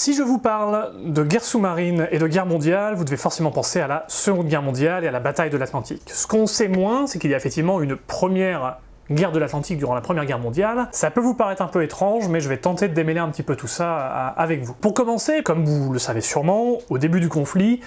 Si je vous parle de guerre sous-marine et de guerre mondiale, vous devez forcément penser à la Seconde Guerre mondiale et à la bataille de l'Atlantique. Ce qu'on sait moins, c'est qu'il y a effectivement une première guerre de l'Atlantique durant la Première Guerre mondiale. Ça peut vous paraître un peu étrange, mais je vais tenter de démêler un petit peu tout ça avec vous. Pour commencer, comme vous le savez sûrement, au début du conflit,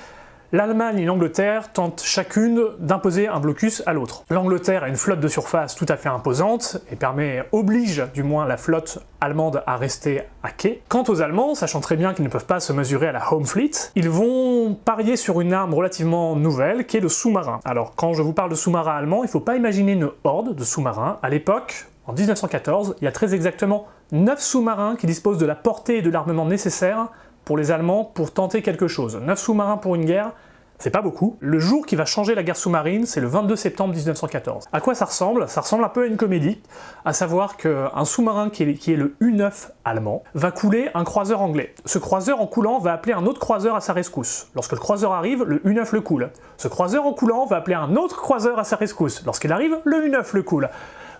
l'Allemagne et l'Angleterre tentent chacune d'imposer un blocus à l'autre. L'Angleterre a une flotte de surface tout à fait imposante et oblige du moins la flotte allemande à rester à quai. Quant aux Allemands, sachant très bien qu'ils ne peuvent pas se mesurer à la Home Fleet, ils vont parier sur une arme relativement nouvelle qui est le sous-marin. Alors quand je vous parle de sous-marin allemand, il ne faut pas imaginer une horde de sous-marins. À l'époque, en 1914, il y a très exactement 9 sous-marins qui disposent de la portée et de l'armement nécessaires pour les Allemands pour tenter quelque chose. 9 sous-marins pour une guerre, c'est pas beaucoup. Le jour qui va changer la guerre sous-marine, c'est le 22 septembre 1914. À quoi ça ressemble? Ça ressemble un peu à une comédie, à savoir qu'un sous-marin qui est le U-9 allemand va couler un croiseur anglais. Ce croiseur en coulant va appeler un autre croiseur à sa rescousse. Lorsque le croiseur arrive, le U-9 le coule. Ce croiseur en coulant va appeler un autre croiseur à sa rescousse. Lorsqu'il arrive, le U-9 le coule.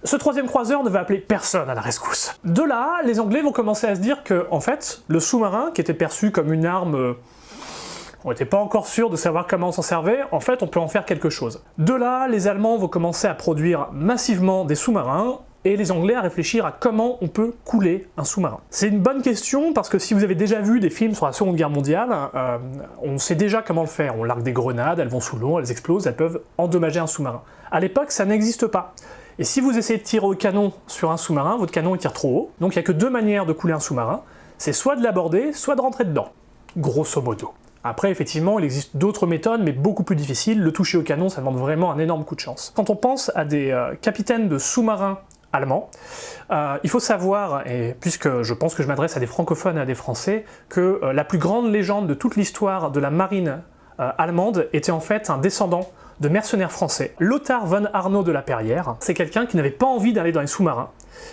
Ce troisième croiseur ne va appeler personne à la rescousse. De là, les Anglais vont commencer à se dire que, en fait, le sous-marin, qui était perçu comme une arme... on n'était pas encore sûr de savoir comment on s'en servait, en fait on peut en faire quelque chose. De là, les Allemands vont commencer à produire massivement des sous-marins, et les Anglais à réfléchir à comment on peut couler un sous-marin. C'est une bonne question, parce que si vous avez déjà vu des films sur la Seconde Guerre mondiale, on sait déjà comment le faire. On largue des grenades, elles vont sous l'eau, elles explosent, elles peuvent endommager un sous-marin. À l'époque, ça n'existe pas. Et si vous essayez de tirer au canon sur un sous-marin, votre canon il tire trop haut, donc il n'y a que deux manières de couler un sous-marin, c'est soit de l'aborder, soit de rentrer dedans. Grosso modo. Après, effectivement, il existe d'autres méthodes, mais beaucoup plus difficiles. Le toucher au canon, ça demande vraiment un énorme coup de chance. Quand on pense à des capitaines de sous-marins allemands, il faut savoir, et puisque je pense que je m'adresse à des francophones et à des français, que la plus grande légende de toute l'histoire de la marine allemande était en fait un descendant de mercenaires français. Lothar von Arnaud de la Perrière, c'est quelqu'un qui n'avait pas envie d'aller dans les sous-marins,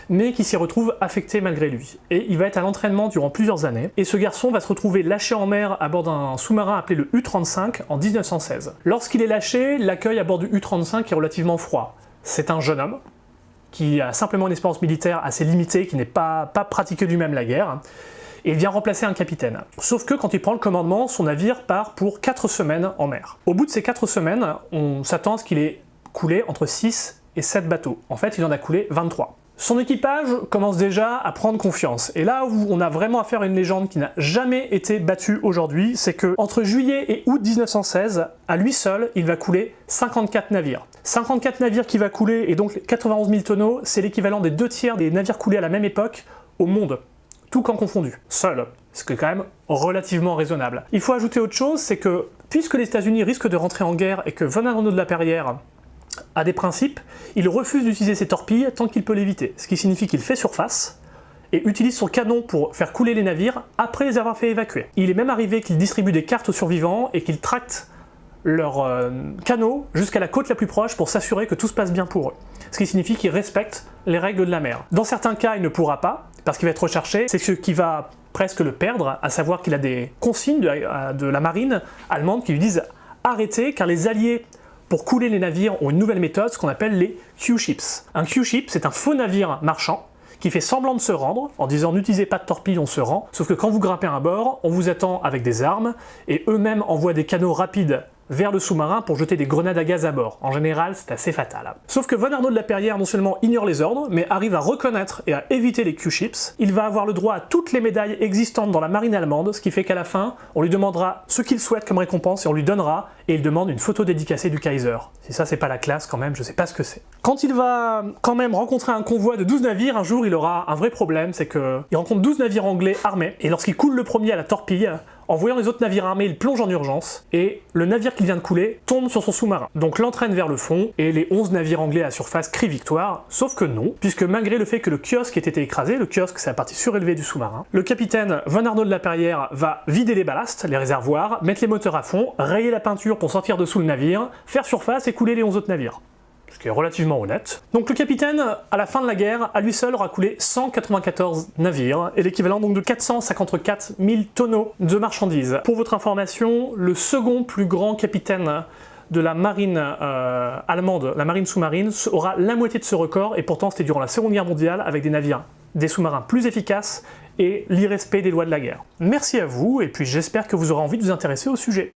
mais qui s'y retrouve affecté malgré lui. Et il va être à l'entraînement durant plusieurs années, et ce garçon va se retrouver lâché en mer à bord d'un sous-marin appelé le U-35 en 1916. Lorsqu'il est lâché, l'accueil à bord du U-35 est relativement froid. C'est un jeune homme, qui a simplement une expérience militaire assez limitée, qui n'est pas pratiqué lui-même la guerre, et il vient remplacer un capitaine. Sauf que quand il prend le commandement, son navire part pour 4 semaines en mer. Au bout de ces 4 semaines, on s'attend à ce qu'il ait coulé entre 6 et 7 bateaux. En fait, il en a coulé 23. Son équipage commence déjà à prendre confiance. Et là où on a vraiment affaire à une légende qui n'a jamais été battue aujourd'hui, c'est que entre juillet et août 1916, à lui seul, il va couler 54 navires. 54 navires qui va couler, et donc 91 000 tonneaux, c'est l'équivalent des 2 tiers des navires coulés à la même époque au monde. Tout camp confondu, seul, ce qui est quand même relativement raisonnable. Il faut ajouter autre chose, c'est que puisque les États-Unis risquent de rentrer en guerre et que von Arnaud de la Perrière a des principes, il refuse d'utiliser ses torpilles tant qu'il peut l'éviter, ce qui signifie qu'il fait surface et utilise son canon pour faire couler les navires après les avoir fait évacuer. Il est même arrivé qu'il distribue des cartes aux survivants et qu'il tracte leurs canots jusqu'à la côte la plus proche pour s'assurer que tout se passe bien pour eux. Ce qui signifie qu'il respecte les règles de la mer. Dans certains cas, il ne pourra pas, parce qu'il va être recherché, c'est ce qui va presque le perdre, à savoir qu'il a des consignes de la marine allemande qui lui disent « Arrêtez, car les alliés, pour couler les navires, ont une nouvelle méthode, ce qu'on appelle les Q-ships ». Un Q-ship, c'est un faux navire marchand qui fait semblant de se rendre, en disant « N'utilisez pas de torpilles, on se rend », sauf que quand vous grimpez à bord, on vous attend avec des armes, et eux-mêmes envoient des canots rapides vers le sous-marin pour jeter des grenades à gaz à bord. En général, c'est assez fatal. Sauf que von Arnaud de la Perrière non seulement ignore les ordres, mais arrive à reconnaître et à éviter les Q-ships. Il va avoir le droit à toutes les médailles existantes dans la marine allemande, ce qui fait qu'à la fin, on lui demandera ce qu'il souhaite comme récompense et on lui donnera, et il demande une photo dédicacée du Kaiser. Si ça c'est pas la classe quand même, je sais pas ce que c'est. Quand il va quand même rencontrer un convoi de 12 navires, un jour il aura un vrai problème, c'est que il rencontre 12 navires anglais armés, et lorsqu'il coule le premier à la torpille, en voyant les autres navires armés, il plonge en urgence, et le navire qu'il vient de couler tombe sur son sous-marin. Donc l'entraîne vers le fond, et les 11 navires anglais à surface crient victoire, sauf que non, puisque malgré le fait que le kiosque ait été écrasé, le kiosque c'est la partie surélevée du sous-marin, le capitaine von Arnaud de la Perrière va vider les ballasts, les réservoirs, mettre les moteurs à fond, rayer la peinture pour sortir dessous le navire, faire surface et couler les 11 autres navires. Ce qui est relativement honnête. Donc le capitaine, à la fin de la guerre, à lui seul aura coulé 194 navires, et l'équivalent donc de 454 000 tonneaux de marchandises. Pour votre information, le second plus grand capitaine de la marine allemande, la marine sous-marine, aura la moitié de ce record, et pourtant c'était durant la Seconde Guerre mondiale, avec des navires, des sous-marins plus efficaces et l'irrespect des lois de la guerre. Merci à vous, et puis j'espère que vous aurez envie de vous intéresser au sujet.